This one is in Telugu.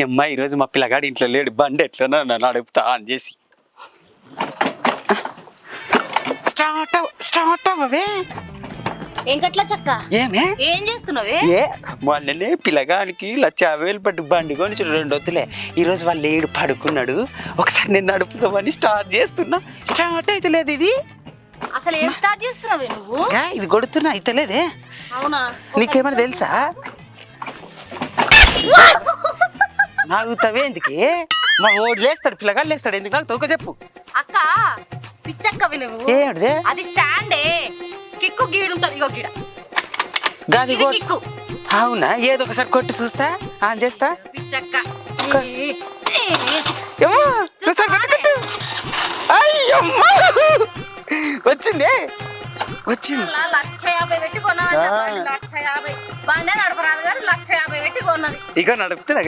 అమ్మాయి ఈరోజు మా పిల్లగాడు ఇంట్లో లేడు, బండి ఎట్లనో నన్ను అడుగుతా అని చేసి స్టార్ట్ అవ్వవే. వెంకట్ల చక్క ఏమే ఏం చేస్తున్నావే? మొన్ననే పిల్లగానికి 1,50,000 పట్టు బండి కొని 2 వద్దులే. ఈరోజు వాళ్ళు లేడు, పడుకున్నాడు. ఒకసారి నేను నడుపుదామని స్టార్ట్ చేస్తున్నా. స్టార్ట్ అయితే లేదు ఇది. అసలు ఏం స్టార్ట్ చేస్తున్నావే నువ్వు? ఇది కొడుతున్నా అయితే లేదే. అవునా? నీకేమైనా తెలుసా? నాగుతావే ఎందుకే? మా ఓడి లేస్తాడు, పిల్లగాడు లేస్తాడు. ఎందుకు నాకు తోక చెప్పు. అక్క పిచ్చక్కవి నువ్వు. ఏమిటిదే? అది స్టాండే, కిక్కు గీడుంటది. ఇగో గీడ గాది కిక్కు. అవునా? ఏదో ఒకసారి కొట్టి చూస్తా, ఆన్ చేస్తా. పిచ్చక్క వచ్చింది. 1,50,000 పెట్టి కొన్నావు. 1,50,000 బండే నడపరాదు కానీ 1,50,000 పెట్టి కొన్నది. ఇక నడుపుతున్నా.